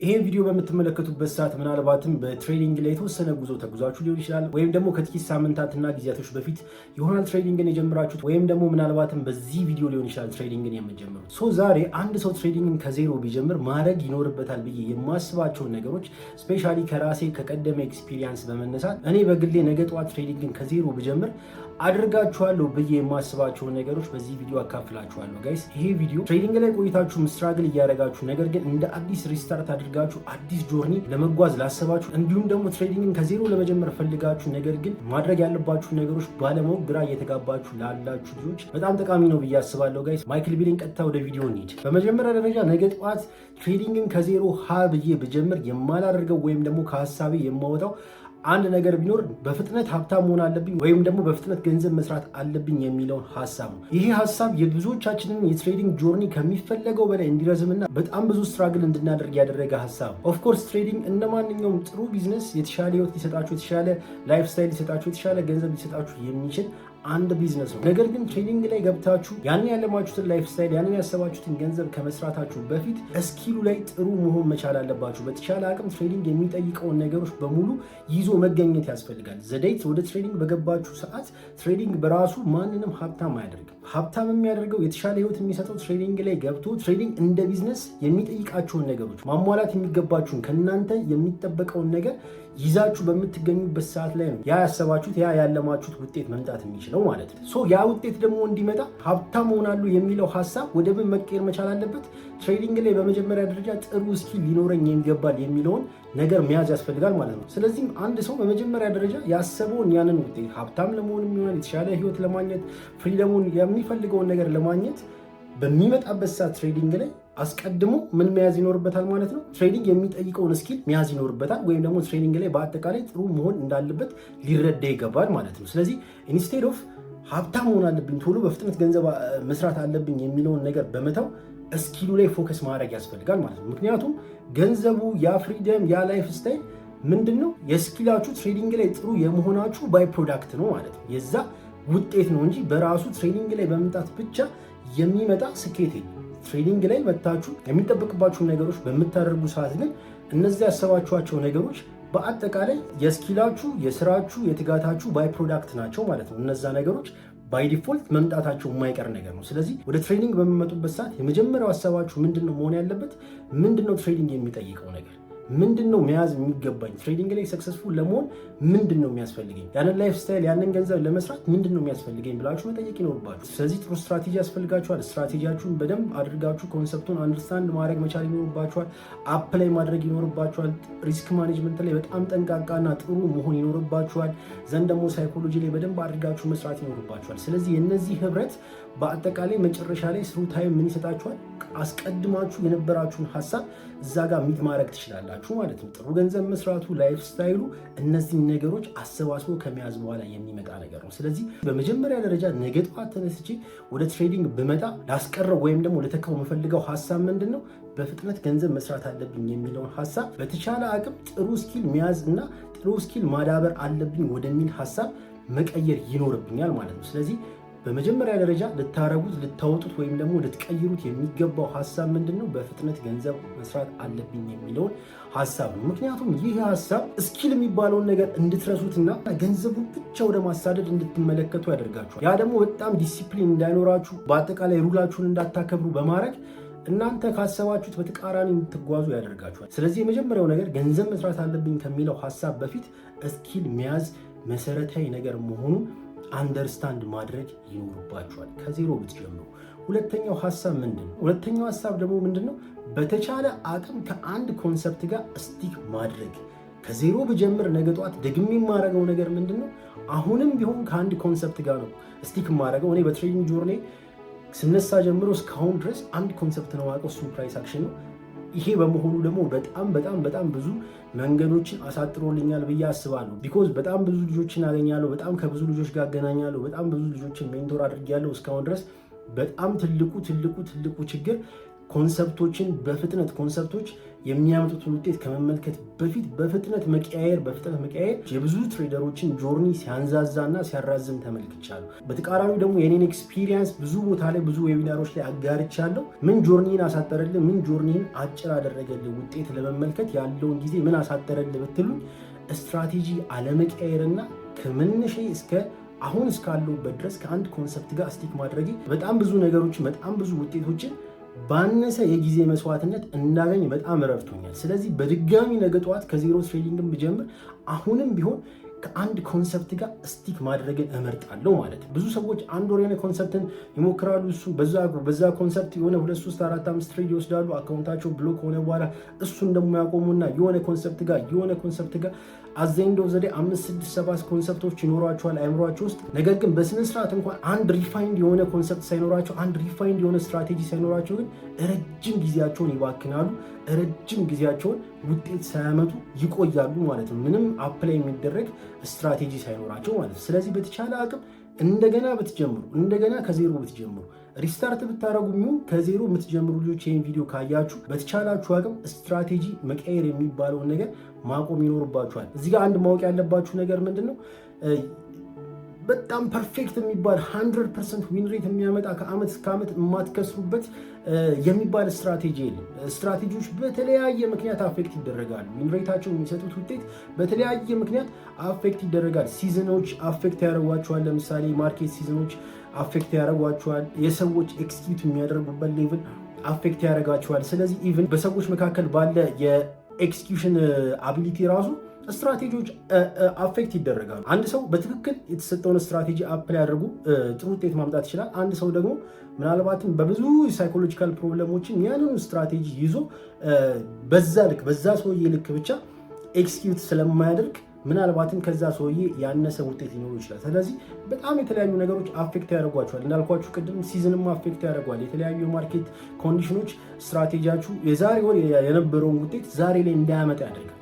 ይሄን ቪዲዮ በምትመለከቱበት ሰዓት ምናልባትም በትሬዲንግ ላይ የተወሰነ ጉዞ ተጉዛችሁ ሊሆን ይችላል፣ ወይም ደግሞ ከጥቂት ሳምንታትና ጊዜያቶች በፊት ይሆናል ትሬዲንግን የጀመራችሁት፣ ወይም ደግሞ ምናልባትም በዚህ ቪዲዮ ሊሆን ይችላል ትሬዲንግን የምትጀምሩት። ዛሬ አንድ ሰው ትሬዲንግን ከዜሮ ቢጀምር ማድረግ ይኖርበታል ብዬ የማስባቸውን ነገሮች ስፔሻሊ ከራሴ ከቀደመ ኤክስፒሪየንስ በመነሳት እኔ በግሌ ነገ ጠዋት ትሬዲንግን ከዜሮ ብጀምር አድርጋችኋለሁ ብዬ የማስባቸውን ነገሮች በዚህ ቪዲዮ አካፍላችኋለሁ። ጋይስ ይሄ ቪዲዮ ትሬዲንግ ላይ ቆይታችሁ ስትራግል እያደረጋችሁ ነገር ግን እንደ አዲስ ሪስታርት አድርጋችሁ አዲስ ጆርኒ ለመጓዝ ላሰባችሁ፣ እንዲሁም ደግሞ ትሬዲንግን ከዜሮ ለመጀመር ፈልጋችሁ ነገር ግን ማድረግ ያለባችሁ ነገሮች ባለማወቅ ግራ እየተጋባችሁ ላላችሁ ልጆች በጣም ጠቃሚ ነው ብዬ አስባለሁ። ጋይስ ማይክል ቢሊን ቀጥታ ወደ ቪዲዮ እንሂድ። በመጀመሪያ ደረጃ ነገ ጠዋት ትሬዲንግን ከዜሮ ሀ ብዬ ብጀምር የማላደርገው ወይም ደግሞ ከሀሳቤ የማወጣው አንድ ነገር ቢኖር በፍጥነት ሀብታም መሆን አለብኝ ወይም ደግሞ በፍጥነት ገንዘብ መስራት አለብኝ የሚለውን ሀሳብ ነው። ይሄ ሀሳብ የብዙዎቻችንን የትሬዲንግ ጆርኒ ከሚፈለገው በላይ እንዲረዝምና በጣም ብዙ ስትራግል እንድናደርግ ያደረገ ሀሳብ። ኦፍኮርስ ትሬዲንግ እንደ ማንኛውም ጥሩ ቢዝነስ የተሻለ ህይወት ሊሰጣችሁ፣ የተሻለ ላይፍ ስታይል ሊሰጣችሁ፣ የተሻለ ገንዘብ ሊሰጣችሁ የሚችል አንድ ቢዝነስ ነው። ነገር ግን ትሬዲንግ ላይ ገብታችሁ ያንን ያለማችሁትን ላይፍ ስታይል ያንን ያሰባችሁትን ገንዘብ ከመስራታችሁ በፊት እስኪሉ ላይ ጥሩ መሆን መቻል አለባችሁ። በተቻለ አቅም ትሬዲንግ የሚጠይቀውን ነገሮች በሙሉ ይዞ መገኘት ያስፈልጋል። ዘዴት ወደ ትሬዲንግ በገባችሁ ሰዓት ትሬዲንግ በራሱ ማንንም ሀብታም አያደርግም። ሀብታም የሚያደርገው የተሻለ ህይወት የሚሰጠው ትሬዲንግ ላይ ገብቶ ትሬዲንግ እንደ ቢዝነስ የሚጠይቃቸውን ነገሮች ማሟላት የሚገባችሁን ከእናንተ የሚጠበቀውን ነገር ይዛችሁ በምትገኙበት ሰዓት ላይ ነው ያ ያሰባችሁት ያ ያለማችሁት ውጤት መምጣት የሚችለው ማለት ነው። ያ ውጤት ደግሞ እንዲመጣ ሀብታም ሆናለሁ የሚለው ሀሳብ ወደ ምን መቀየር መቻል አለበት? ትሬዲንግ ላይ በመጀመሪያ ደረጃ ጥሩ ስኪል ሊኖረኝ ይገባል የሚለውን ነገር መያዝ ያስፈልጋል ማለት ነው። ስለዚህም አንድ ሰው በመጀመሪያ ደረጃ ያሰበውን ያንን ውጤት ሀብታም ለመሆን የሚሆን የተሻለ ህይወት ለማግኘት ፍሪደሙን የሚፈልገውን ነገር ለማግኘት በሚመጣበት ሰዓት ትሬዲንግ ላይ አስቀድሞ ምን መያዝ ይኖርበታል ማለት ነው? ትሬዲንግ የሚጠይቀውን ስኪል መያዝ ይኖርበታል፣ ወይም ደግሞ ትሬዲንግ ላይ በአጠቃላይ ጥሩ መሆን እንዳለበት ሊረዳ ይገባል ማለት ነው። ስለዚህ ኢንስቴድ ኦፍ ሀብታም መሆን አለብኝ ቶሎ በፍጥነት ገንዘብ መስራት አለብኝ የሚለውን ነገር በመተው ስኪሉ ላይ ፎከስ ማድረግ ያስፈልጋል ማለት ነው። ምክንያቱም ገንዘቡ ያ ፍሪደም ያ ላይፍ ስታይል ምንድን ነው? የስኪላችሁ ትሬዲንግ ላይ ጥሩ የመሆናችሁ ባይ ፕሮዳክት ነው ማለት ነው። የዛ ውጤት ነው እንጂ በራሱ ትሬዲንግ ላይ በመምጣት ብቻ የሚመጣ ስኬት የለም። ትሬዲንግ ላይ መታችሁ የሚጠበቅባችሁን ነገሮች በምታደርጉ ሰዓት ግን እነዚህ ያሰባችኋቸው ነገሮች በአጠቃላይ የስኪላችሁ የስራችሁ የትጋታችሁ ባይ ፕሮዳክት ናቸው ማለት ነው። እነዛ ነገሮች ባይ ዲፎልት መምጣታቸው የማይቀር ነገር ነው። ስለዚህ ወደ ትሬዲንግ በሚመጡበት ሰዓት የመጀመሪያው ሀሳባችሁ ምንድን ነው መሆን ያለበት? ምንድን ነው ትሬዲንግ የሚጠይቀው ነገር? ምንድን ነው መያዝ የሚገባኝ? ትሬዲንግ ላይ ሰክሰስፉል ለመሆን ምንድን ነው የሚያስፈልገኝ? ያንን ላይፍ ስታይል ያንን ገንዘብ ለመስራት ምንድን ነው የሚያስፈልገኝ ብላችሁ መጠየቅ ይኖርባችሁ። ስለዚህ ጥሩ ስትራቴጂ ያስፈልጋችኋል። ስትራቴጂያችሁን በደንብ አድርጋችሁ ኮንሰፕቱን አንደርስታንድ ማድረግ መቻል ይኖርባችኋል። አፕ ላይ ማድረግ ይኖርባችኋል። ሪስክ ማኔጅመንት ላይ በጣም ጠንቃቃና ጥሩ መሆን ይኖርባችኋል። ዘንድ ደግሞ ሳይኮሎጂ ላይ በደንብ አድርጋችሁ መስራት ይኖርባችኋል። ስለዚህ የእነዚህ ህብረት በአጠቃላይ መጨረሻ ላይ ስሩ ታይም ምን ይሰጣችኋል? አስቀድማችሁ የነበራችሁን ሀሳብ እዛ ጋር ሚት ማድረግ ትችላላችሁ ማለት ነው። ጥሩ ገንዘብ መስራቱ፣ ላይፍ ስታይሉ፣ እነዚህ ነገሮች አሰባስቦ ከመያዝ በኋላ የሚመጣ ነገር ነው። ስለዚህ በመጀመሪያ ደረጃ ነገ ጠዋት ተነስቼ ወደ ትሬዲንግ ብመጣ ላስቀረው ወይም ደግሞ ለተካው የምፈልገው ሀሳብ ምንድን ነው? በፍጥነት ገንዘብ መስራት አለብኝ የሚለውን ሀሳብ በተቻለ አቅም ጥሩ ስኪል መያዝ እና ጥሩ ስኪል ማዳበር አለብኝ ወደሚል ሀሳብ መቀየር ይኖርብኛል ማለት ነው። ስለዚህ በመጀመሪያ ደረጃ ልታረጉት ልታወጡት ወይም ደግሞ ልትቀይሩት የሚገባው ሀሳብ ምንድን ነው? በፍጥነት ገንዘብ መስራት አለብኝ የሚለውን ሀሳብ ነው። ምክንያቱም ይህ ሀሳብ ስኪል የሚባለውን ነገር እንድትረሱትና ገንዘቡን ብቻ ወደ ማሳደድ እንድትመለከቱ ያደርጋችኋል። ያ ደግሞ በጣም ዲሲፕሊን እንዳይኖራችሁ በአጠቃላይ ሩላችሁን እንዳታከብሩ በማድረግ እናንተ ካሰባችሁት በተቃራኒ እንድትጓዙ ያደርጋችኋል። ስለዚህ የመጀመሪያው ነገር ገንዘብ መስራት አለብኝ ከሚለው ሀሳብ በፊት ስኪል መያዝ መሰረታዊ ነገር መሆኑን አንደርስታንድ ማድረግ ይኖርባችኋል ከዜሮ ብትጀምሩ። ሁለተኛው ሀሳብ ምንድን ነው? ሁለተኛው ሀሳብ ደግሞ ምንድን ነው? በተቻለ አቅም ከአንድ ኮንሰፕት ጋር ስቲክ ማድረግ። ከዜሮ ብጀምር ነገ ጠዋት ደግሜ የማደርገው ነገር ምንድን ነው? አሁንም ቢሆን ከአንድ ኮንሰፕት ጋር ነው ስቲክ የማደርገው። እኔ በትሬዲንግ ጆርኔ ስነሳ ጀምሮ እስካሁን ድረስ አንድ ኮንሰፕት ነው የማውቀው፣ እሱም ፕራይስ አክሽን ነው። ይሄ በመሆኑ ደግሞ በጣም ብዙ መንገዶችን አሳጥሮልኛል ብዬ አስባለሁ። ቢኮዝ በጣም ብዙ ልጆችን አገኛለሁ፣ በጣም ከብዙ ልጆች ጋር አገናኛለሁ፣ በጣም ብዙ ልጆችን ሜንቶር አድርጌያለሁ እስካሁን ድረስ። በጣም ትልቁ ችግር ኮንሰፕቶችን በፍጥነት ኮንሰፕቶች የሚያመጡትን ውጤት ከመመልከት በፊት በፍጥነት መቀያየር የብዙ ትሬደሮችን ጆርኒ ሲያንዛዛና ሲያራዝም ተመልክቻለሁ። በተቃራኒው ደግሞ የኔን ኤክስፒሪየንስ ብዙ ቦታ ላይ ብዙ ዌቢናሮች ላይ አጋርቻለሁ። ምን ጆርኒን አሳጠረልህ፣ ምን ጆርኒን አጭር አደረገልህ፣ ውጤት ለመመልከት ያለውን ጊዜ ምን አሳጠረልህ ብትሉኝ ስትራቴጂ አለመቀየርና ከመነሻ እስከ አሁን እስካለሁበት ድረስ ከአንድ ኮንሰፕት ጋር ስቲክ ማድረጌ በጣም ብዙ ነገሮችን በጣም ብዙ ውጤቶችን ባነሰ የጊዜ መስዋዕትነት እንዳገኝ በጣም ረድቶኛል። ስለዚህ በድጋሚ ነገ ጠዋት ከዜሮ ትሬዲንግን ብጀምር አሁንም ቢሆን ከአንድ ኮንሰፕት ጋር ስቲክ ማድረግን እመርጣለሁ ማለት ነው። ብዙ ሰዎች አንድ ወር የሆነ ኮንሰፕትን ይሞክራሉ። እሱ በዛ ኮንሰፕት የሆነ 2 3 4 5 ትሬድ ይወስዳሉ። አካውንታቸው ብሎክ ሆነ በኋላ እሱን ደግሞ ያቆሙና የሆነ ኮንሰፕት ጋር አዘንዶ ዘዴ 5 6 7 ኮንሰፕቶች ይኖሯቸዋል አይምሯቸው ውስጥ። ነገር ግን በስነ ስርዓት እንኳን አንድ ሪፋይንድ የሆነ ኮንሰፕት ሳይኖራቸው፣ አንድ ሪፋይንድ የሆነ ስትራቴጂ ሳይኖራቸው ግን ረጅም ጊዜያቸውን ይባክናሉ። ረጅም ጊዜያቸውን ውጤት ሳያመጡ ይቆያሉ ማለት ነው። ምንም አፕላይ የሚደረግ ስትራቴጂ ሳይኖራቸው ማለት ነው። ስለዚህ በተቻለ አቅም እንደገና ከዜሮ ብትጀምሩ ሪስታርት ብታረጉ የሚሆን ከዜሮ የምትጀምሩ ልጆች ይህን ቪዲዮ ካያችሁ በተቻላችሁ አቅም ስትራቴጂ መቀየር የሚባለውን ነገር ማቆም ይኖርባችኋል። እዚህ ጋር አንድ ማወቅ ያለባችሁ ነገር ምንድን ነው? በጣም ፐርፌክት የሚባል 100% ዊን ሬት የሚያመጣ ከአመት እስከ አመት የማትከስሩበት የሚባል ስትራቴጂ የለም። ስትራቴጂዎች በተለያየ ምክንያት አፌክት ይደረጋሉ። ዊን ሬታቸው የሚሰጡት ውጤት በተለያየ ምክንያት አፌክት ይደረጋል። ሲዝኖች አፌክት ያደርጓቸዋል። ለምሳሌ ማርኬት ሲዝኖች አፌክት ያደርጓቸዋል። የሰዎች ኤክስኪዩት የሚያደርጉበት ሌቭል አፌክት ያደርጋቸዋል። ስለዚህ ኢቭን በሰዎች መካከል ባለ የኤክስኪዩሽን አቢሊቲ ራሱ ስትራቴጂዎች አፌክት ይደረጋሉ። አንድ ሰው በትክክል የተሰጠውን ስትራቴጂ አፕላይ አድርጎ ጥሩ ውጤት ማምጣት ይችላል። አንድ ሰው ደግሞ ምናልባትም በብዙ ሳይኮሎጂካል ፕሮብለሞችን ያንኑ ስትራቴጂ ይዞ በዛ ሰውዬ ልክ ብቻ ኤክስኪዩት ስለማያደርግ ምናልባትም ከዛ ሰውዬ ያነሰ ውጤት ሊኖሩ ይችላል። ስለዚህ በጣም የተለያዩ ነገሮች አፌክት ያደርጓቸዋል። እንዳልኳችሁ ቅድም ሲዝንም አፌክት ያደርጓል። የተለያዩ የማርኬት ኮንዲሽኖች ስትራቴጂያችሁ የዛሬ ወር የነበረውን ውጤት ዛሬ ላይ እንዳያመጣ ያደርጋል።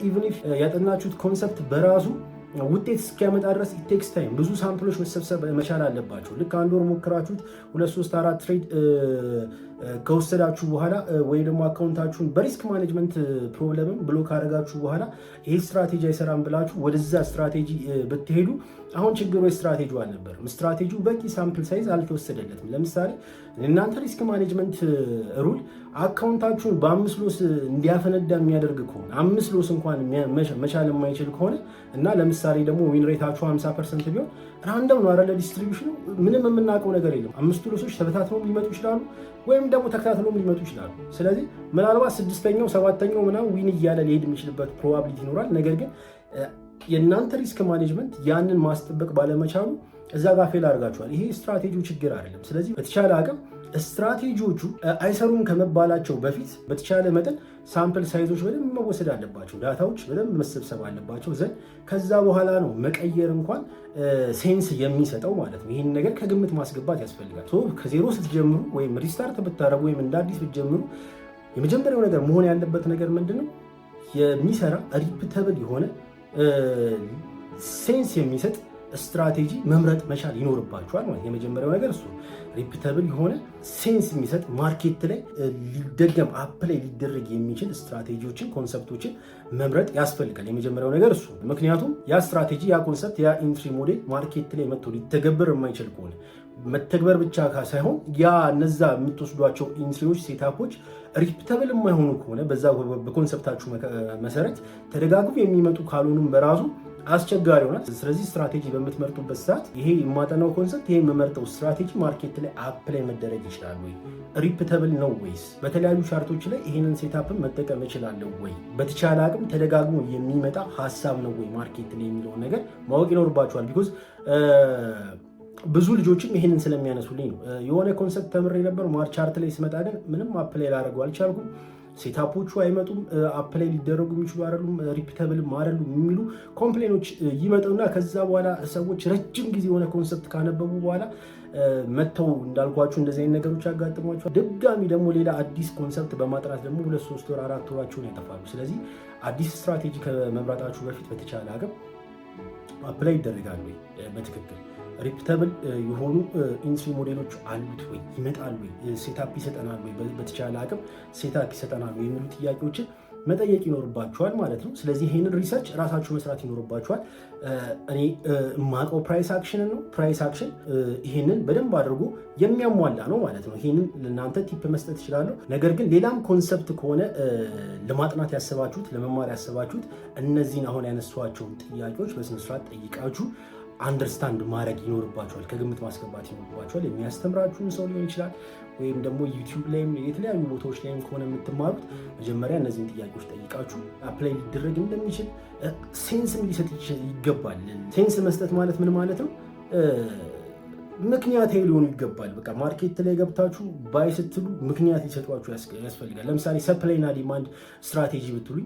ኢቭን ኢፍ ያጠናችሁት ኮንሰፕት በራሱ ውጤት እስኪያመጣ ድረስ ቴክስ ታይም፣ ብዙ ሳምፕሎች መሰብሰብ መቻል አለባቸው። ልክ አንድ ወር ሞክራችሁት 2 3 4 ትሬድ ከወሰዳችሁ በኋላ ወይ ደግሞ አካውንታችሁን በሪስክ ማኔጅመንት ፕሮብለምም ብሎክ ካደረጋችሁ በኋላ ይሄ ስትራቴጂ አይሰራም ብላችሁ ወደዛ ስትራቴጂ ብትሄዱ አሁን ችግሩ ስትራቴጂው አልነበረም። ስትራቴጂው በቂ ሳምፕል ሳይዝ አልተወሰደለትም። ለምሳሌ እናንተ ሪስክ ማኔጅመንት ሩል አካውንታችሁን በ5 ሎስ እንዲያፈነዳ የሚያደርግ ከሆነ 5 ሎስ እንኳን መቻል የማይችል ከሆነ እና ለምሳሌ ደግሞ ዊን ሬታችሁ 50% ቢሆን ራንደም ነው አይደለ? ዲስትሪቢዩሽኑ ምንም የምናውቀው ነገር የለም። 5 ሎሶች ተበታትነው ሊመጡ ይችላሉ ወይም ደግሞ ተከታትለው ሊመጡ ይችላሉ። ስለዚህ ምናልባት 6ኛው 7ኛው ምናምን ዊን እያለ ሊሄድ የሚችልበት ፕሮባቢሊቲ ይኖራል። ነገር ግን የእናንተ ሪስክ ማኔጅመንት ያንን ማስጠበቅ ባለመቻሉ እዛ ጋር ፌል አድርጋችኋል። ይሄ ስትራቴጂው ችግር አይደለም። ስለዚህ በተቻለ አቅም ስትራቴጂዎቹ አይሰሩም ከመባላቸው በፊት በተቻለ መጠን ሳምፕል ሳይዞች በደንብ መወሰድ አለባቸው። ዳታዎች በደንብ መሰብሰብ አለባቸው ዘንድ ከዛ በኋላ ነው መቀየር እንኳን ሴንስ የሚሰጠው ማለት ነው። ይህን ነገር ከግምት ማስገባት ያስፈልጋል። ከዜሮ ስትጀምሩ ወይም ሪስታርት ብታደረጉ ወይም እንደ አዲስ ብትጀምሩ የመጀመሪያው ነገር መሆን ያለበት ነገር ምንድን ነው? የሚሰራ ሪፒተብል የሆነ ሴንስ የሚሰጥ ስትራቴጂ መምረጥ መቻል ይኖርባቸዋል ማለት። የመጀመሪያው ነገር እሱ ሪፒተብል የሆነ ሴንስ የሚሰጥ ማርኬት ላይ ሊደገም አፕላይ ሊደረግ የሚችል ስትራቴጂዎችን ኮንሰፕቶችን መምረጥ ያስፈልጋል። የመጀመሪያው ነገር እሱ። ምክንያቱም ያ ስትራቴጂ ያ ኮንሰፕት ያ ኢንትሪ ሞዴል ማርኬት ላይ መጥቶ ሊተገበር የማይችል ከሆነ መተግበር ብቻ ሳይሆን ያ እነዛ የምትወስዷቸው ኢንትሪዎች ሴታፖች ሪፒተብል የማይሆኑ ከሆነ በዛ በኮንሰፕታችሁ መሰረት ተደጋግሞ የሚመጡ ካልሆኑም በራሱ አስቸጋሪ ይሆናል። ስለዚህ ስትራቴጂ በምትመርጡበት ሰዓት ይሄ የማጠናው ኮንሰፕት ይሄ የምመርጠው ስትራቴጂ ማርኬት ላይ አፕላይ መደረግ ይችላል ወይ? ሪፒተብል ነው ወይስ በተለያዩ ቻርቶች ላይ ይሄንን ሴታፕን መጠቀም እችላለሁ ወይ? በተቻለ አቅም ተደጋግሞ የሚመጣ ሀሳብ ነው ወይ ማርኬት ላይ የሚለውን ነገር ማወቅ ይኖርባቸዋል። ቢኮዝ ብዙ ልጆችም ይሄንን ስለሚያነሱልኝ ነው። የሆነ ኮንሰፕት ተምሬ ነበር ማር ቻርት ላይ ስመጣ ግን ምንም አፕላይ ላደርገው አልቻልኩም። ሴታፖቹ አይመጡም፣ አፕላይ ሊደረጉ የሚችሉ አይደሉም፣ ሪፒተብልም አይደሉም የሚሉ ኮምፕሌኖች ይመጡና ከዛ በኋላ ሰዎች ረጅም ጊዜ የሆነ ኮንሰፕት ካነበቡ በኋላ መተው እንዳልኳችሁ እንደዚህ አይነት ነገሮች ያጋጥሟቸዋል። ድጋሚ ደግሞ ሌላ አዲስ ኮንሰፕት በማጥራት ደግሞ 2 3 ወር 4 ወራቸውን ያጠፋሉ። ስለዚህ አዲስ ስትራቴጂ ከመምራጣችሁ በፊት በተቻለ አቅም አፕላይ ይደረጋሉ በትክክል ሪፒተብል የሆኑ ኢንትሪ ሞዴሎች አሉት ወይ፣ ይመጣሉ ወይ፣ ሴታፕ ይሰጠናል ወይ፣ በተቻለ አቅም ሴታፕ ይሰጠናል ወይ የሚሉ ጥያቄዎችን መጠየቅ ይኖርባቸዋል ማለት ነው። ስለዚህ ይህንን ሪሰርች ራሳችሁ መስራት ይኖርባቸዋል። እኔ የማውቀው ፕራይስ አክሽን ነው። ፕራይስ አክሽን ይህንን በደንብ አድርጎ የሚያሟላ ነው ማለት ነው። ይህንን ለእናንተ ቲፕ መስጠት እችላለሁ። ነገር ግን ሌላም ኮንሰፕት ከሆነ ለማጥናት ያሰባችሁት፣ ለመማር ያሰባችሁት እነዚህን አሁን ያነሷቸውን ጥያቄዎች በስነስርዓት ጠይቃችሁ አንደርስታንድ ማድረግ ይኖርባቸዋል። ከግምት ማስገባት ይኖርባቸዋል። የሚያስተምራችሁን ሰው ሊሆን ይችላል፣ ወይም ደግሞ ዩቲዩብ ላይም የተለያዩ ቦታዎች ላይም ከሆነ የምትማሩት መጀመሪያ እነዚህን ጥያቄዎች ጠይቃችሁ አፕላይ ሊደረግ እንደሚችል ሴንስም ሊሰጥ ይገባል። ሴንስ መስጠት ማለት ምን ማለት ነው? ምክንያታዊ ሊሆኑ ይገባል። በቃ ማርኬት ላይ ገብታችሁ ባይ ስትሉ ምክንያት ሊሰጧችሁ ያስፈልጋል። ለምሳሌ ሰፕላይና ዲማንድ ስትራቴጂ ብትሉኝ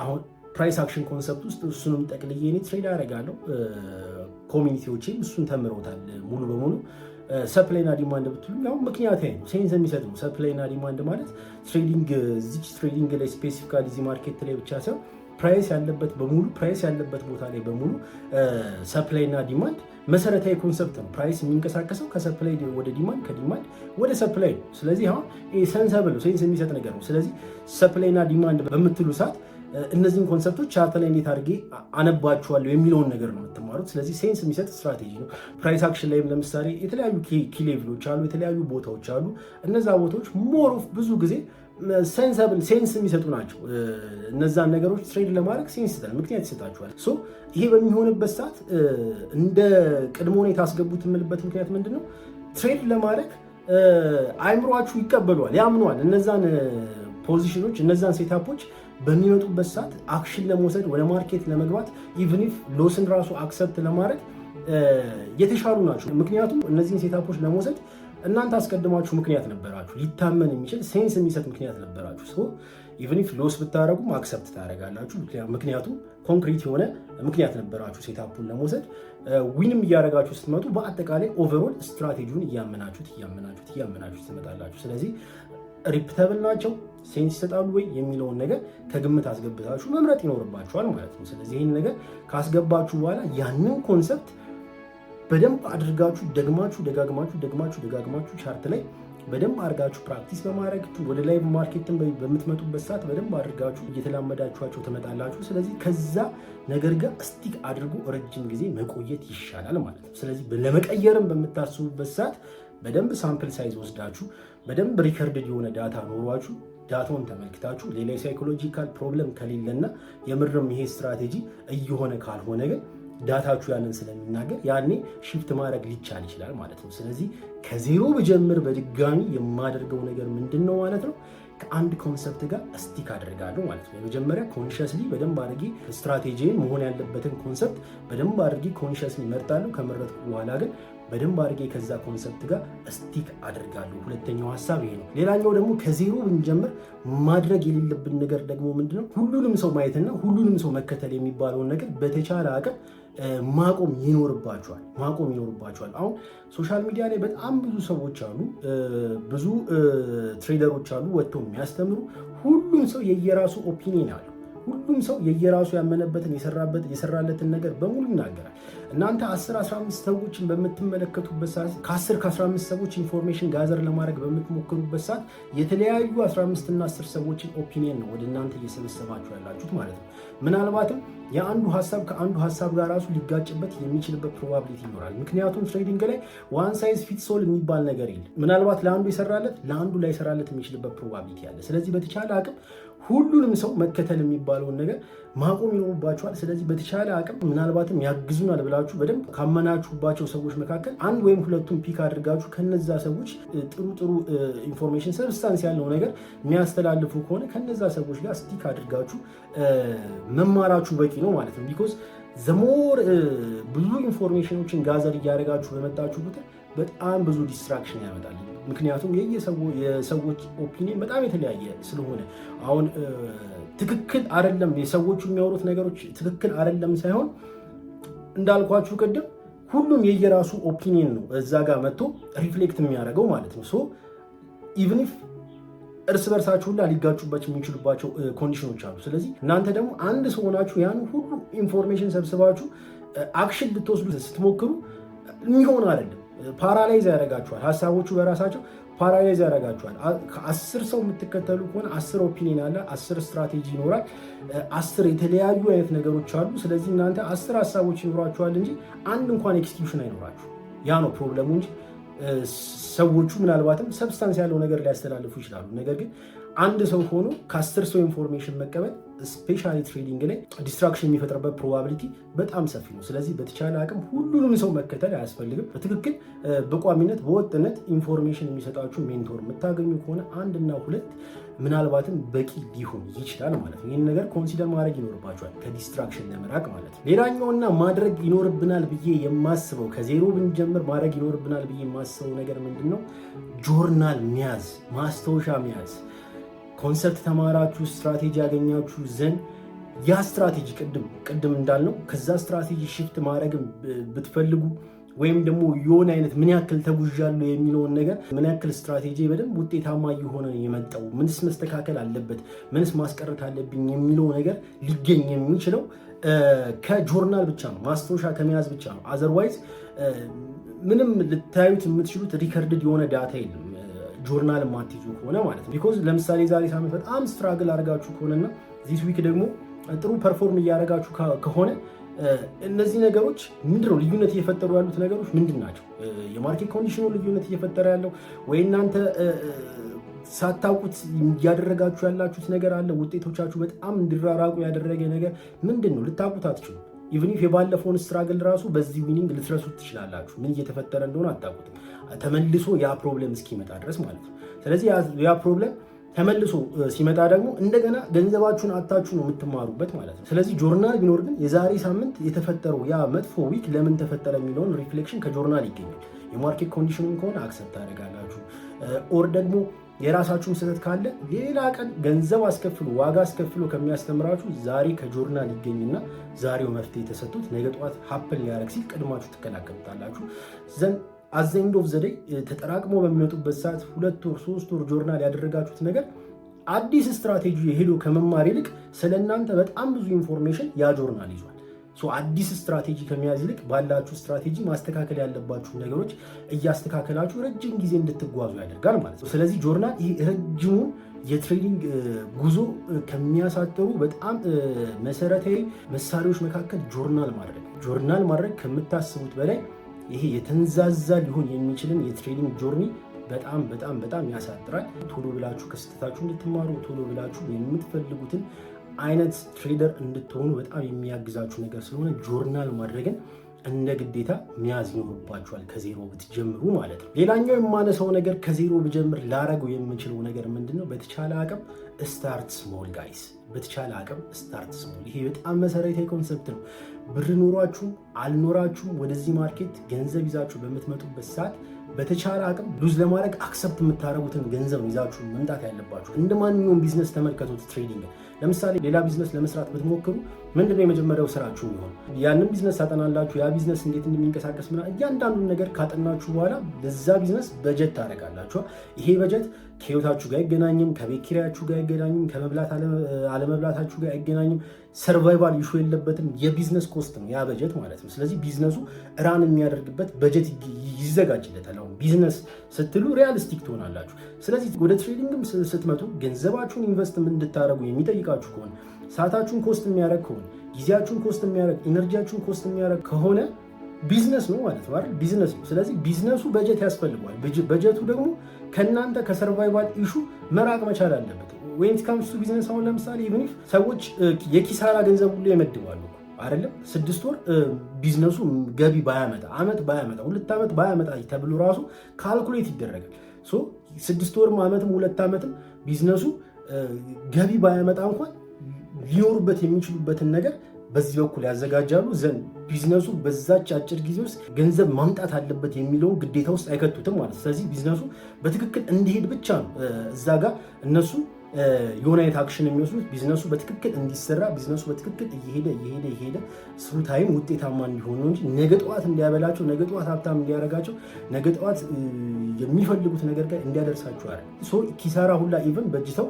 አሁን ፕራይስ አክሽን ኮንሰፕት ውስጥ እሱንም ጠቅልዬ እኔ ትሬድ አደርጋለሁ። ኮሚኒቲዎችም እሱን ተምረውታል ሙሉ በሙሉ። ሰፕላይና ዲማንድ ብትሉ ያው ምክንያታዊ ነው፣ ሴንስ የሚሰጥ ነው። ሰፕላይና ዲማንድ ማለት ትሬዲንግ እዚች ትሬዲንግ ላይ ስፔሲፊካሊ እዚህ ማርኬት ላይ ብቻ ሳይሆን ፕራይስ ያለበት በሙሉ ፕራይስ ያለበት ቦታ ላይ በሙሉ ሰፕላይና ዲማንድ መሰረታዊ ኮንሰፕት ነው። ፕራይስ የሚንቀሳቀሰው ከሰፕላይ ወደ ዲማንድ ከዲማንድ ወደ ሰፕላይ ነው። ስለዚህ አሁን ሴንሰብል ነው፣ ሴንስ የሚሰጥ ነገር ነው። ስለዚህ ሰፕላይና ዲማንድ በምትሉ ሰዓት እነዚህን ኮንሰፕቶች ቻርት ላይ እንዴት አድርጌ አነባችኋለሁ የሚለውን ነገር ነው የምትማሩት። ስለዚህ ሴንስ የሚሰጥ ስትራቴጂ ነው። ፕራይስ አክሽን ላይም ለምሳሌ የተለያዩ ኪ ሌቭሎች አሉ፣ የተለያዩ ቦታዎች አሉ። እነዛ ቦታዎች ሞር ኦፍ ብዙ ጊዜ ሴንሰብል ሴንስ የሚሰጡ ናቸው። እነዛን ነገሮች ትሬድ ለማድረግ ሴንስ ይሰጣል፣ ምክንያት ይሰጣችኋል። ሶ ይሄ በሚሆንበት ሰዓት እንደ ቅድመ ሁኔታ አስገቡት የምልበት ምክንያት ምንድን ነው? ትሬድ ለማድረግ አይምሯችሁ ይቀበሏል፣ ያምኗል። እነዛን ፖዚሽኖች እነዛን ሴታፖች በሚመጡበት ሰዓት አክሽን ለመውሰድ ወደ ማርኬት ለመግባት ኢቭን ኢፍ ሎስን ራሱ አክሰፕት ለማድረግ የተሻሉ ናቸው። ምክንያቱም እነዚህን ሴታፖች ለመውሰድ እናንተ አስቀድማችሁ ምክንያት ነበራችሁ፣ ሊታመን የሚችል ሴንስ የሚሰጥ ምክንያት ነበራችሁ። ኢቭን ኢፍ ሎስ ብታደረጉም አክሰፕት ታደረጋላችሁ። ምክንያቱም ኮንክሪት የሆነ ምክንያት ነበራችሁ ሴታፑን ለመውሰድ። ዊንም እያደረጋችሁ ስትመጡ በአጠቃላይ ኦቨርኦል ስትራቴጂውን እያመናችሁት ትመጣላችሁ። ስለዚህ ሪፒተብል ናቸው፣ ሴንስ ይሰጣሉ ወይ የሚለውን ነገር ከግምት አስገብታችሁ መምረጥ ይኖርባችኋል ማለት ነው። ስለዚህ ይህን ነገር ካስገባችሁ በኋላ ያንን ኮንሰፕት በደንብ አድርጋችሁ ደጋግማችሁ ቻርት ላይ በደንብ አድርጋችሁ ፕራክቲስ በማድረግ ወደ ላይቭ ማርኬትን በምትመጡበት ሰዓት በደንብ አድርጋችሁ እየተላመዳችኋቸው ትመጣላችሁ። ስለዚህ ከዛ ነገር ጋር ስቲክ አድርጎ ረጅም ጊዜ መቆየት ይሻላል ማለት ነው። ስለዚህ ለመቀየርም በምታስቡበት ሰዓት በደንብ ሳምፕል ሳይዝ ወስዳችሁ በደንብ ሪከርድ የሆነ ዳታ ኖሯችሁ ዳታውን ተመልክታችሁ ሌላ ሳይኮሎጂካል ፕሮብለም ከሌለና የምርም ይሄ ስትራቴጂ እየሆነ ካልሆነ ግን ዳታችሁ ያንን ስለሚናገር ያኔ ሽፍት ማድረግ ሊቻል ይችላል ማለት ነው። ስለዚህ ከዜሮ ብጀምር በድጋሚ የማደርገው ነገር ምንድን ነው ማለት ነው? ከአንድ ኮንሰፕት ጋር ስቲክ አድርጋለሁ ማለት ነው። የመጀመሪያ ኮንሽስሊ በደንብ አድርጌ ስትራቴጂን መሆን ያለበትን ኮንሰፕት በደንብ አድርጌ ኮንሽስሊ መርጣለሁ። ከመረጥኩ በኋላ ግን በደንብ አድርጌ ከዛ ኮንሰፕት ጋር ስቲክ አድርጋለሁ። ሁለተኛው ሀሳብ ይሄ ነው። ሌላኛው ደግሞ ከዜሮ ብንጀምር ማድረግ የሌለብን ነገር ደግሞ ምንድነው? ሁሉንም ሰው ማየትና ሁሉንም ሰው መከተል የሚባለውን ነገር በተቻለ አቅም ማቆም ይኖርባቸዋል። አሁን ሶሻል ሚዲያ ላይ በጣም ብዙ ሰዎች አሉ፣ ብዙ ትሬደሮች አሉ ወጥተው የሚያስተምሩ። ሁሉም ሰው የየራሱ ኦፒኒየን አለው። ሁሉም ሰው የየራሱ ያመነበትን የሰራለትን ነገር በሙሉ ይናገራል። እናንተ 10-15 ሰዎችን በምትመለከቱበት ሰዓት ከ10-15 ሰዎች ኢንፎርሜሽን ጋዘር ለማድረግ በምትሞክሩበት ሰዓት የተለያዩ 15 እና 10 ሰዎችን ኦፒኒየን ነው ወደ እናንተ እየሰበሰባችሁ ያላችሁት ማለት ነው። ምናልባትም የአንዱ ሀሳብ ከአንዱ ሀሳብ ጋር ራሱ ሊጋጭበት የሚችልበት ፕሮባቢሊቲ ይኖራል። ምክንያቱም ትሬዲንግ ላይ ዋን ሳይዝ ፊትስ ኦል የሚባል ነገር የለም። ምናልባት ለአንዱ የሰራለት ለአንዱ ላይሰራለት የሚችልበት ፕሮባቢሊቲ አለ። ስለዚህ በተቻለ አቅም ሁሉንም ሰው መከተል የሚባለውን ነገር ማቆም ይኖርባቸዋል። ስለዚህ በተቻለ አቅም ምናልባትም ያግዙናል ብላችሁ በደንብ ካመናችሁባቸው ሰዎች መካከል አንድ ወይም ሁለቱን ፒክ አድርጋችሁ ከነዛ ሰዎች ጥሩ ኢንፎርሜሽን ሰብስታንስ ያለው ነገር የሚያስተላልፉ ከሆነ ከነዛ ሰዎች ጋር ስቲክ አድርጋችሁ መማራችሁ በቂ ነው ማለት ነው። ቢኮዝ ዘሞር ብዙ ኢንፎርሜሽኖችን ጋዘር እያደረጋችሁ በመጣችሁ ቁጥር በጣም ብዙ ዲስትራክሽን ያመጣል። ምክንያቱም የሰዎች ኦፒኒየን በጣም የተለያየ ስለሆነ አሁን ትክክል አይደለም የሰዎቹ የሚያወሩት ነገሮች ትክክል አይደለም ሳይሆን እንዳልኳችሁ ቅድም ሁሉም የየራሱ ኦፒኒየን ነው እዛ ጋር መጥቶ ሪፍሌክት የሚያደርገው ማለት ነው። ሶ ኢቭን ኢፍ እርስ በርሳችሁ ሁላ ሊጋጩባቸው የሚችሉባቸው ኮንዲሽኖች አሉ። ስለዚህ እናንተ ደግሞ አንድ ሰው ሆናችሁ ያን ሁሉ ኢንፎርሜሽን ሰብስባችሁ አክሽን ልትወስዱ ስትሞክሩ የሚሆን አይደለም። ፓራላይዝ ያደርጋችኋል። ሀሳቦቹ በራሳቸው ፓራላይዝ ያደርጋችኋል። 10 ሰው የምትከተሉ ከሆነ 10 ኦፒኒየን አለ፣ 10 ስትራቴጂ ይኖራል፣ 10 የተለያዩ አይነት ነገሮች አሉ። ስለዚህ እናንተ 10 ሀሳቦች ይኖራችኋል እንጂ አንድ እንኳን ኤክስኪዩሽን አይኖራችሁ። ያ ነው ፕሮብለሙ እንጂ ሰዎቹ ምናልባትም ሰብስታንስ ያለው ነገር ሊያስተላልፉ ይችላሉ። ነገር ግን አንድ ሰው ሆኖ ከ10 ሰው ኢንፎርሜሽን መቀበል ስፔሻሊ ትሬዲንግ ላይ ዲስትራክሽን የሚፈጥርበት ፕሮባቢሊቲ በጣም ሰፊ ነው። ስለዚህ በተቻለ አቅም ሁሉንም ሰው መከተል አያስፈልግም። በትክክል በቋሚነት በወጥነት ኢንፎርሜሽን የሚሰጣችሁ ሜንቶር የምታገኙ ከሆነ 1 እና 2 ምናልባትም በቂ ሊሆን ይችላል ማለት ነው። ይህን ነገር ኮንሲደር ማድረግ ይኖርባችኋል ከዲስትራክሽን ለመራቅ ማለት ነው። ሌላኛውና ማድረግ ይኖርብናል ብዬ የማስበው ከዜሮ ብንጀምር ማድረግ ይኖርብናል ብዬ የማስበው ነገር ምንድን ነው? ጆርናል መያዝ፣ ማስታወሻ መያዝ። ኮንሰፕት ተማራችሁ፣ ስትራቴጂ ያገኛችሁ ዘንድ ያ ስትራቴጂ ቅድም እንዳልነው ከዛ ስትራቴጂ ሽፍት ማድረግም ብትፈልጉ ወይም ደግሞ የሆነ አይነት ምን ያክል ተጉዣለሁ የሚለውን ነገር ምን ያክል ስትራቴጂ በደንብ ውጤታማ እየሆነ የመጣው ምንስ መስተካከል አለበት ምንስ ማስቀረት አለብኝ የሚለው ነገር ሊገኝ የሚችለው ከጆርናል ብቻ ነው፣ ማስታወሻ ከመያዝ ብቻ ነው። አዘርዋይዝ ምንም ልታዩት የምትችሉት ሪከርድድ የሆነ ዳታ የለም ጆርናል ማትይዙ ከሆነ ማለት ነው። ቢኮዝ ለምሳሌ ዛሬ ሳምንት በጣም ስትራግል አድርጋችሁ ከሆነና ዚስ ዊክ ደግሞ ጥሩ ፐርፎርም እያደረጋችሁ ከሆነ እነዚህ ነገሮች ምንድነው ልዩነት እየፈጠሩ ያሉት ነገሮች ምንድን ናቸው? የማርኬት ኮንዲሽኑ ልዩነት እየፈጠረ ያለው ወይ እናንተ ሳታውቁት እያደረጋችሁ ያላችሁት ነገር አለ? ውጤቶቻችሁ በጣም እንዲራራቁ ያደረገ ነገር ምንድን ነው? ልታውቁት አትችሉም። ኢቭን ኢፍ የባለፈውን ስትራግል ራሱ በዚህ ዊኒንግ ልትረሱት ትችላላችሁ። ምን እየተፈጠረ እንደሆነ አታውቁትም። ተመልሶ ያ ፕሮብለም እስኪመጣ ድረስ ማለት ነው። ስለዚህ ያ ፕሮብለም ተመልሶ ሲመጣ ደግሞ እንደገና ገንዘባችሁን አታችሁ ነው የምትማሩበት ማለት ነው። ስለዚህ ጆርናል ቢኖር ግን የዛሬ ሳምንት የተፈጠረው ያ መጥፎ ዊክ ለምን ተፈጠረ የሚለውን ሪፍሌክሽን ከጆርናል ይገኛል። የማርኬት ኮንዲሽኑን ከሆነ አክሰፕት ታደርጋላችሁ። ኦር ደግሞ የራሳችሁን ስህተት ካለ ሌላ ቀን ገንዘብ አስከፍሎ ዋጋ አስከፍሎ ከሚያስተምራችሁ ዛሬ ከጆርናል ይገኝና ዛሬው መፍትሄ የተሰጡት ነገ ጠዋት ሀፕል ሊያደርግ ሲል ቀድማችሁ ትከላከሉታላችሁ። ዘንድ አት ዘ ኤንድ ኦፍ ዘ ዴይ ተጠራቅሞ በሚመጡበት ሰዓት 2 ወር 3 ወር ጆርናል ያደረጋችሁት ነገር አዲስ ስትራቴጂ ሄዶ ከመማር ይልቅ ስለእናንተ በጣም ብዙ ኢንፎርሜሽን ያ ጆርናል ይዟል። አዲስ ስትራቴጂ ከመያዝ ይልቅ ባላችሁ ስትራቴጂ ማስተካከል ያለባችሁ ነገሮች እያስተካከላችሁ ረጅም ጊዜ እንድትጓዙ ያደርጋል ማለት ነው። ስለዚህ ጆርናል ይህ ረጅሙን የትሬዲንግ ጉዞ ከሚያሳጥሩ በጣም መሰረታዊ መሳሪያዎች መካከል ጆርናል ማድረግ ከምታስቡት በላይ ይሄ የተንዛዛ ሊሆን የሚችልን የትሬዲንግ ጆርኒ በጣም ያሳጥራል። ቶሎ ብላችሁ ከስህተታችሁ እንድትማሩ ቶሎ ብላችሁ የምትፈልጉትን አይነት ትሬደር እንድትሆኑ በጣም የሚያግዛችሁ ነገር ስለሆነ ጆርናል ማድረግን እንደ ግዴታ መያዝ ይኖርባችኋል ከዜሮ ብትጀምሩ ማለት ነው። ሌላኛው የማነሳው ነገር ከዜሮ ብጀምር ላረገው የምችለው ነገር ምንድነው? በተቻለ አቅም ስታርት ስሞል ጋይስ፣ በተቻለ አቅም ስታርት ስሞል። ይሄ በጣም መሰረታዊ ኮንሰፕት ነው። ብር ኖሯችሁም አልኖራችሁም ወደዚህ ማርኬት ገንዘብ ይዛችሁ በምትመጡበት ሰዓት በተቻለ አቅም ሉዝ ለማድረግ አክሰፕት የምታደርጉትን ገንዘብ ይዛችሁ መምጣት ያለባችሁ። እንደ ማንኛውም ቢዝነስ ተመልከቱት። ትሬዲንግ ለምሳሌ ሌላ ቢዝነስ ለመስራት ብትሞክሩ ምንድነው የመጀመሪያው ስራችሁ ይሆን? ያንን ቢዝነስ ታጠናላችሁ። ያ ቢዝነስ እንዴት እንደሚንቀሳቀስ እያንዳንዱን ነገር ካጠናችሁ በኋላ ለዛ ቢዝነስ በጀት ታደርጋላችሁ። ይሄ በጀት ከህይወታችሁ ጋር አይገናኝም፣ ከቤት ኪራያችሁ ጋር አይገናኝም፣ ከመብላት አለመብላታችሁ ጋር አይገናኝም። ሰርቫይቫል ኢሹ የለበትም። የቢዝነስ ኮስት ነው ያ በጀት ማለት ነው። ስለዚህ ቢዝነሱ ራን የሚያደርግበት በጀት ይዘጋጅለታል። አሁን ቢዝነስ ስትሉ ሪያሊስቲክ ትሆናላችሁ። ስለዚህ ወደ ትሬዲንግም ስትመጡ ገንዘባችሁን ኢንቨስት እንድታደርጉ የሚጠይቃችሁ ከሆነ ሰዓታችሁን ኮስት የሚያደርግ ከሆነ ጊዜያችሁን ኮስት የሚያደርግ ኢነርጂያችሁን ኮስት የሚያደርግ ከሆነ ቢዝነስ ነው ማለት ነው አይደል? ቢዝነስ ነው። ስለዚህ ቢዝነሱ በጀት ያስፈልገዋል። በጀቱ ደግሞ ከእናንተ ከሰርቫይቫል ኢሹ መራቅ መቻል አለበት። ዌን ካምስ ቱ ቢዝነስ አሁን ለምሳሌ ኢቭን ኢፍ ሰዎች የኪሳራ ገንዘብ ሁሉ ይመድባሉ አይደለም? 6 ወር ቢዝነሱ ገቢ ባያመጣ፣ አመት ባያመጣ፣ 2 ዓመት ባያመጣ ተብሎ ራሱ ካልኩሌት ይደረጋል። 6 ወርም አመትም 2 ዓመትም ቢዝነሱ ገቢ ባያመጣ እንኳን ሊኖሩበት የሚችሉበትን ነገር በዚህ በኩል ያዘጋጃሉ። ዘንድ ቢዝነሱ በዛች አጭር ጊዜ ውስጥ ገንዘብ ማምጣት አለበት የሚለውን ግዴታ ውስጥ አይከቱትም ማለት። ስለዚህ ቢዝነሱ በትክክል እንዲሄድ ብቻ ነው እዛ ጋር እነሱ የሆነ አይነት አክሽን የሚወስዱት። ቢዝነሱ በትክክል እንዲሰራ፣ ቢዝነሱ በትክክል እየሄደ ስሩ ታይም ውጤታማ እንዲሆን ነው እንጂ ነገ ጠዋት እንዲያበላቸው፣ ነገ ጠዋት ሀብታም እንዲያደርጋቸው፣ ነገ ጠዋት የሚፈልጉት ነገር ጋር እንዲያደርሳቸው አይደል። ኪሳራ ሁላ ኢቨን በጅተው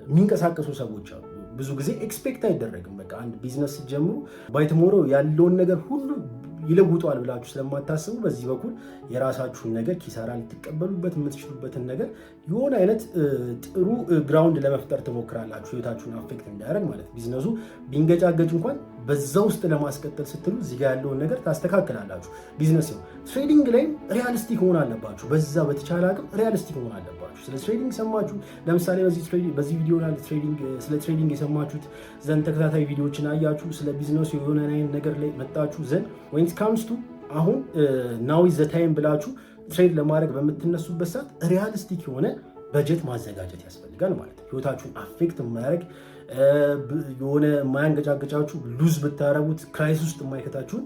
የሚንቀሳቀሱ ሰዎች አሉ። ብዙ ጊዜ ኤክስፔክት አይደረግም። በቃ አንድ ቢዝነስ ስትጀምሩ ባይ ቱሞሮ ያለውን ነገር ሁሉ ይለውጧል ብላችሁ ስለማታስቡ በዚህ በኩል የራሳችሁን ነገር ኪሳራ ልትቀበሉበት የምትችሉበትን ነገር የሆነ አይነት ጥሩ ግራውንድ ለመፍጠር ትሞክራላችሁ፣ ህይወታችሁን አፌክት እንዳያደርግ ማለት። ቢዝነሱ ቢንገጫገጭ እንኳን በዛ ውስጥ ለማስቀጠል ስትሉ እዚህ ጋር ያለውን ነገር ታስተካክላላችሁ። ቢዝነስ ነው። ትሬዲንግ ላይም ሪያሊስቲክ መሆን አለባችሁ። በዛ በተቻለ አቅም ሪያሊስቲክ መሆን አለባችሁ። ስለ ትሬዲንግ ሰማችሁ፣ ለምሳሌ በዚህ ቪዲዮ ላይ ስለ ትሬዲንግ የሰማችሁት ዘንድ ተከታታይ ቪዲዮዎችን አያችሁ፣ ስለ ቢዝነሱ የሆነ ነገር ላይ መጣችሁ ዘንድ ወይም ካምስቱ አሁን ናው ኢዝ ዘ ታይም ብላችሁ ትሬድ ለማድረግ በምትነሱበት ሰዓት ሪያሊስቲክ የሆነ በጀት ማዘጋጀት ያስፈልጋል ማለት ነው። ህይወታችሁን አፌክት የማያደርግ የሆነ የማያንገጫገጫችሁ ሉዝ ብታረጉት ክራይስ ውስጥ የማይከታችሁን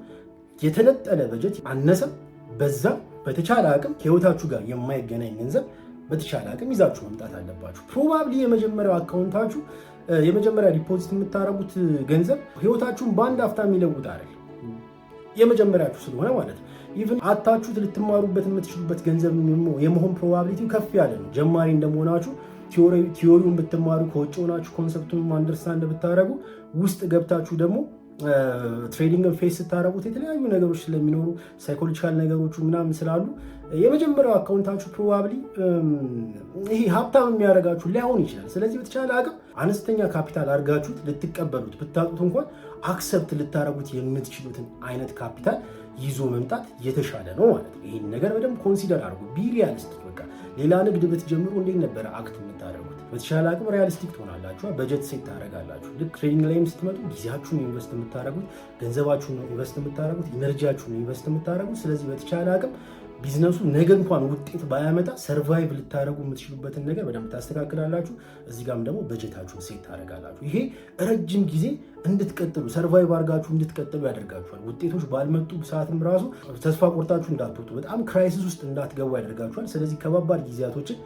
የተነጠለ በጀት አነሰ በዛ በተቻለ አቅም ከህይወታችሁ ጋር የማይገናኝ ገንዘብ በተቻለ አቅም ይዛችሁ መምጣት አለባችሁ። ፕሮባብሊ የመጀመሪያው አካውንታችሁ የመጀመሪያ ዲፖዚት የምታረጉት ገንዘብ ህይወታችሁን በአንድ ሀፍታ የሚለውጥ አይደል፣ የመጀመሪያችሁ ስለሆነ ማለት ነው። ኢቭን አታችሁት ልትማሩበት የምትችሉበት ገንዘብ የመሆን ፕሮባቢሊቲው ከፍ ያለ ነው። ጀማሪ እንደመሆናችሁ ቲዮሪውን ብትማሩ ከውጭ ሆናችሁ ኮንሰፕቱን አንደርስታንድ ብታደረጉ ውስጥ ገብታችሁ ደግሞ ትሬዲንግን ፌስ ስታደረጉት የተለያዩ ነገሮች ስለሚኖሩ ሳይኮሎጂካል ነገሮቹ ምናምን ስላሉ የመጀመሪያው አካውንታችሁ ፕሮባብሊ ይሄ ሀብታም የሚያደርጋችሁ ላይሆን ይችላል። ስለዚህ በተቻለ አቅም አነስተኛ ካፒታል አድርጋችሁት ልትቀበሉት ብታጡት እንኳን አክሰፕት ልታደረጉት የምትችሉትን አይነት ካፒታል ይዞ መምጣት የተሻለ ነው ማለት ነው። ይህን ነገር በደንብ ኮንሲደር አድርጉ። ቢ ሪያሊስቲክ። በቃ ሌላ ንግድ ብትጀምሩ እንዴት ነበረ አክት የምታደርጉት? በተሻለ አቅም ሪያሊስቲክ ትሆናላችሁ። በጀት ሴት ታደርጋላችሁ። ልክ ትሬዲንግ ላይም ስትመጡ ጊዜያችሁን ኢንቨስት የምታደርጉት፣ ገንዘባችሁን ኢንቨስት የምታደርጉት፣ ኢነርጂያችሁን ኢንቨስት የምታደርጉት። ስለዚህ በተቻለ አቅም ቢዝነሱ ነገ እንኳን ውጤት ባያመጣ ሰርቫይቭ ልታደርጉ የምትችሉበትን ነገር በደንብ ታስተካክላላችሁ። እዚህ ጋርም ደግሞ በጀታችሁን ሴት ታደርጋላችሁ። ይሄ ረጅም ጊዜ እንድትቀጥሉ ሰርቫይቭ አድርጋችሁ እንድትቀጥሉ ያደርጋችኋል። ውጤቶች ባልመጡ ሰዓትም ራሱ ተስፋ ቆርጣችሁ እንዳትወጡ፣ በጣም ክራይሲስ ውስጥ እንዳትገቡ ያደርጋችኋል። ስለዚህ ከባባድ ጊዜያቶችን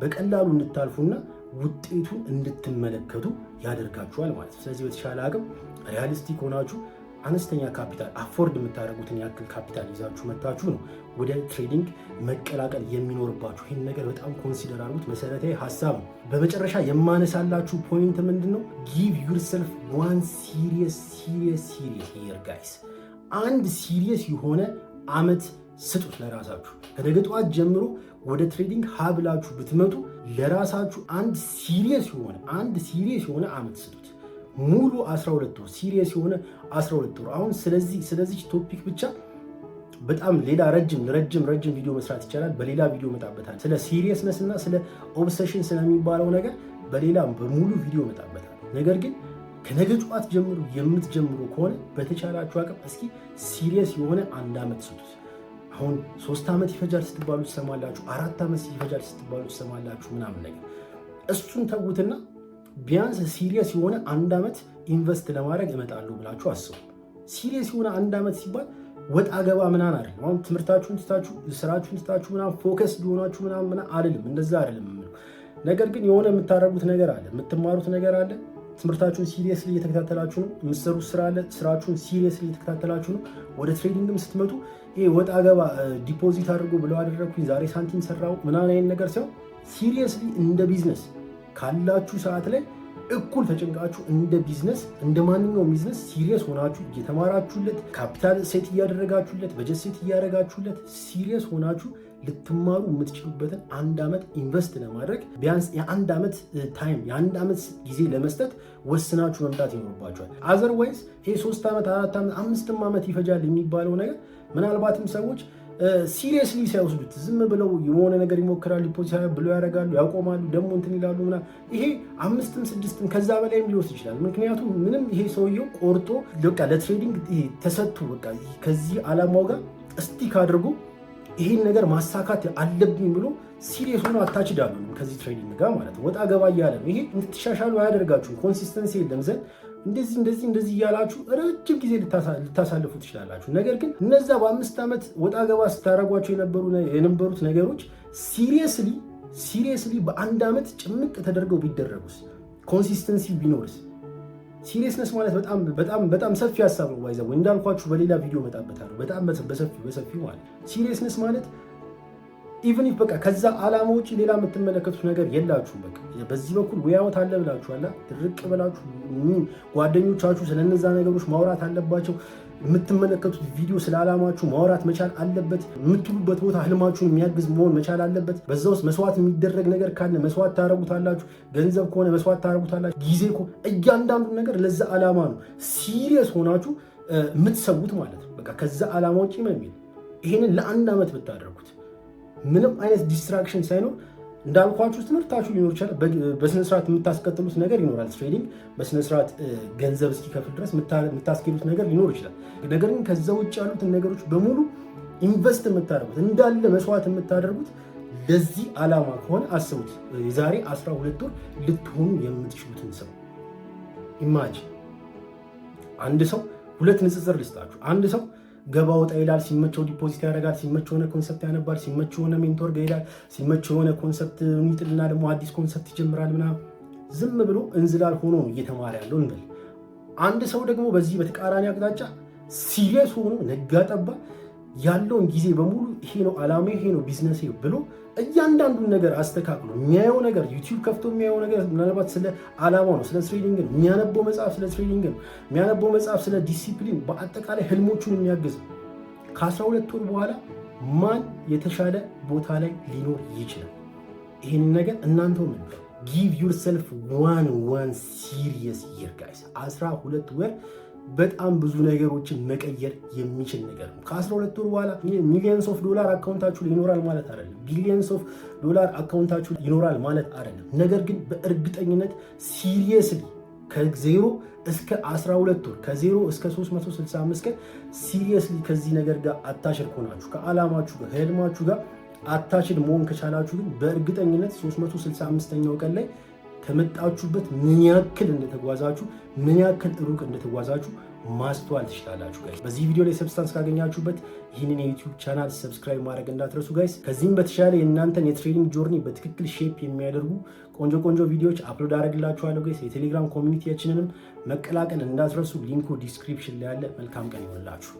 በቀላሉ እንድታልፉና ውጤቱን እንድትመለከቱ ያደርጋችኋል ማለት ነው። ስለዚህ በተሻለ አቅም ሪያሊስቲክ ሆናችሁ አነስተኛ ካፒታል አፎርድ የምታደርጉትን ያክል ካፒታል ይዛችሁ መታችሁ ነው ወደ ትሬዲንግ መቀላቀል የሚኖርባችሁ። ይህን ነገር በጣም ኮንሲደር አድርጉት። መሰረታዊ ሀሳብ ነው። በመጨረሻ የማነሳላችሁ ፖይንት ምንድን ነው? ጊቭ ዩርሰልፍ ዋን ሲሪየስ ሂር ጋይስ። አንድ ሲሪየስ የሆነ አመት ስጡት ለራሳችሁ። ከነገ ጠዋት ጀምሮ ወደ ትሬዲንግ ሀብላችሁ ብትመጡ ለራሳችሁ አንድ ሲሪየስ የሆነ አመት ስጡት። ሙሉ 12 ወር ሲሪየስ የሆነ 12 ወር። አሁን ስለዚህ ቶፒክ ብቻ በጣም ሌላ ረጅም ቪዲዮ መስራት ይቻላል። በሌላ ቪዲዮ መጣበታል። ስለ ሲሪየስነስ እና ስለ ኦብሰሽን ስለሚባለው ነገር በሙሉ ቪዲዮ መጣበታል። ነገር ግን ከነገ ጠዋት ጀምሮ የምትጀምሩ ከሆነ በተቻላችሁ አቅም እስኪ ሲሪየስ የሆነ አንድ አመት ስጡት። አሁን 3 ዓመት ይፈጃል ስትባሉ ትሰማላችሁ፣ 4 ዓመት ይፈጃል ስትባሉ ትሰማላችሁ ምናምን ነገር። እሱን ተዉትና ቢያንስ ሲሪየስ የሆነ አንድ ዓመት ኢንቨስት ለማድረግ እመጣለሁ ብላችሁ አስቡ። ሲሪየስ የሆነ አንድ ዓመት ሲባል ወጣ ገባ ምናምን አይደለም። አሁን ትምህርታችሁን ትታችሁ ስራችሁን ትታችሁ ምናምን ፎከስ ሊሆናችሁ ምናምን አይደለም፣ እንደዛ አይደለም። ነገር ግን የሆነ የምታደርጉት ነገር አለ፣ የምትማሩት ነገር አለ። ትምህርታችሁን ሲሪየስሊ እየተከታተላችሁ ነው። የምትሰሩት ስራ አለ፣ ስራችሁን ሲሪየስሊ እየተከታተላችሁ ነው። ወደ ትሬዲንግም ስትመጡ ይሄ ወጣ ገባ ዲፖዚት አድርጎ ብለው አደረግኩኝ ዛሬ ሳንቲም ሰራው ምናምን አይነት ነገር ሲሆን ሲሪየስሊ እንደ ቢዝነስ ካላችሁ ሰዓት ላይ እኩል ተጨንቃችሁ እንደ ቢዝነስ እንደ ማንኛውም ቢዝነስ ሲሪየስ ሆናችሁ እየተማራችሁለት፣ ካፒታል ሴት እያደረጋችሁለት፣ በጀት ሴት እያደረጋችሁለት ሲሪየስ ሆናችሁ ልትማሩ የምትችሉበትን አንድ ዓመት ኢንቨስት ለማድረግ ቢያንስ የአንድ ዓመት ታይም የአንድ ዓመት ጊዜ ለመስጠት ወስናችሁ መምጣት ይኖርባችኋል። አዘርዋይዝ ይሄ 3 ዓመት 4 ዓመት 5 ዓመት ይፈጃል የሚባለው ነገር ምናልባትም ሰዎች ሲሪየስሊ ሳይወስዱት ዝም ብለው የሆነ ነገር ይሞክራሉ፣ ዲፖዚት ብለው ያደርጋሉ፣ ያቆማሉ፣ ደግሞ እንትን ይላሉ ምናምን። ይሄ 5ም 6ም ከዛ በላይም ሊወስድ ይችላል። ምክንያቱም ምንም ይሄ ሰውየው ቆርጦ በቃ ለትሬዲንግ ተሰጥቶ በቃ ከዚህ ዓላማው ጋር እስቲክ አድርጎ ይሄን ነገር ማሳካት አለብኝ ብሎ ሲሪየስ ሆኖ አታችድ አሉ ከዚህ ትሬዲንግ ጋር ማለት ነው። ወጣ ገባ እያለ ነው። ይሄ እንድትሻሻሉ አያደርጋችሁም። ኮንሲስተንሲ የለም ዘንድ እንደዚህ እያላችሁ ረጅም ጊዜ ልታሳልፉ ትችላላችሁ። ነገር ግን እነዛ በ5 ዓመት ወጣ ገባ ስታደርጓቸው የነበሩት ነገሮች ሲሪየስሊ በአንድ ዓመት ጭምቅ ተደርገው ቢደረጉስ፣ ኮንሲስተንሲ ቢኖርስ? ሲሪየስነስ ማለት በጣም ሰፊ ሀሳብ ነው። ባይዘው እንዳልኳችሁ በሌላ ቪዲዮ መጣበታለሁ። በጣም በሰፊው ማለት ሲሪየስነስ ማለት ኢቭን ኢፍ በቃ ከዛ ዓላማ ውጪ ሌላ የምትመለከቱት ነገር የላችሁም። በቃ በዚህ በኩል ወያውት አለ ብላችኋል። ድርቅ ብላችሁ ጓደኞቻችሁ ስለነዛ ነገሮች ማውራት አለባቸው። የምትመለከቱት ቪዲዮ ስለ ዓላማችሁ ማውራት መቻል አለበት። የምትሉበት ቦታ ህልማችሁን የሚያግዝ መሆን መቻል አለበት። በዛ ውስጥ መስዋዕት የሚደረግ ነገር ካለ መስዋዕት ታረጉታላችሁ። ገንዘብ ከሆነ መስዋዕት ታረጉታላችሁ። ጊዜ ከሆነ እያንዳንዱ ነገር ለዛ ዓላማ ነው ሲሪየስ ሆናችሁ የምትሰዉት ማለት ነው። በቃ ከዛ ዓላማ ውጪ ነው የሚል ይሄንን ለ1 ዓመት ብታደርጉት ምንም አይነት ዲስትራክሽን ሳይኖር እንዳልኳችሁ ትምህርታችሁ ሊኖር ይችላል። በስነስርዓት የምታስቀጥሉት ነገር ይኖራል። ትሬዲንግ በስነስርዓት ገንዘብ እስኪከፍል ድረስ የምታስኬዱት ነገር ሊኖር ይችላል። ነገር ግን ከዛ ውጭ ያሉትን ነገሮች በሙሉ ኢንቨስት የምታደርጉት እንዳለ መስዋዕት የምታደርጉት ለዚህ ዓላማ ከሆነ አስቡት። የዛሬ 12 ወር ልትሆኑ የምትችሉትን ሰው ኢማጂን። አንድ ሰው 2 ንጽጽር ልስጣችሁ። አንድ ሰው ገባ ወጣ ይላል። ሲመቸው ዲፖዚት ያደርጋል። ሲመቸው የሆነ ኮንሰፕት ያነባል። ሲመቸው የሆነ ሜንቶር ጋር ይሄዳል። ሲመቸው የሆነ ኮንሰፕት ይጥልና ደግሞ አዲስ ኮንሰፕት ይጀምራል ምናምን። ዝም ብሎ እንዝላል ሆኖ ነው እየተማረ ያለው እንበል። አንድ ሰው ደግሞ በዚህ በተቃራኒ አቅጣጫ ሲሪየስ ሆኖ ነጋ ጠባ ያለውን ጊዜ በሙሉ ይሄ ነው ዓላማ፣ ይሄ ነው ቢዝነስ ብሎ እያንዳንዱን ነገር አስተካክሎ የሚያየው ነገር ዩቲዩብ ከፍቶ የሚያየው ነገር ምናልባት ስለ ዓላማ ነው፣ ስለ ትሬዲንግ ነው የሚያነበው መጽሐፍ፣ ስለ ትሬዲንግ ነው የሚያነበው መጽሐፍ፣ ስለ ዲሲፕሊን፣ በአጠቃላይ ህልሞቹን የሚያግዝ ከ12 ወር በኋላ ማን የተሻለ ቦታ ላይ ሊኖር ይችላል? ይህንን ነገር እናንተው ምን ጊቭ ዩርሰልፍ ዋን ሲሪየስ ይር ጋይስ። 12 ወር በጣም ብዙ ነገሮችን መቀየር የሚችል ነገር ነው። ከ12 ወር በኋላ ሚሊየንስ ኦፍ ዶላር አካውንታችሁ ይኖራል ማለት አይደለም። ቢሊየንስ ኦፍ ዶላር አካውንታችሁ ይኖራል ማለት አይደለም። ነገር ግን በእርግጠኝነት ሲሪየስሊ ከ0 እስከ 12 ወር ከ0 እስከ 365 ቀን ሲሪየስሊ ከዚህ ነገር ጋር አታችድ ሆናችሁ ከዓላማችሁ ጋር ከህልማችሁ ጋር አታችድ መሆን ከቻላችሁ ግን በእርግጠኝነት 365ኛው ቀን ላይ ከመጣችሁበት ምን ያክል እንደተጓዛችሁ ምን ያክል ሩቅ እንደተጓዛችሁ ማስተዋል ትችላላችሁ ጋይስ። በዚህ ቪዲዮ ላይ ሰብስታንስ ካገኛችሁበት ይህንን የዩቲዩብ ቻናል ሰብስክራይብ ማድረግ እንዳትረሱ ጋይስ። ከዚህም በተሻለ የእናንተን የትሬዲንግ ጆርኒ በትክክል ሼፕ የሚያደርጉ ቆንጆ ቪዲዮዎች አፕሎድ አደርግላችኋለሁ ጋይስ። የቴሌግራም ኮሚኒቲያችንንም መቀላቀል እንዳትረሱ። ሊንኩ ዲስክሪፕሽን ላይ ያለ። መልካም ቀን ይሆንላችሁ።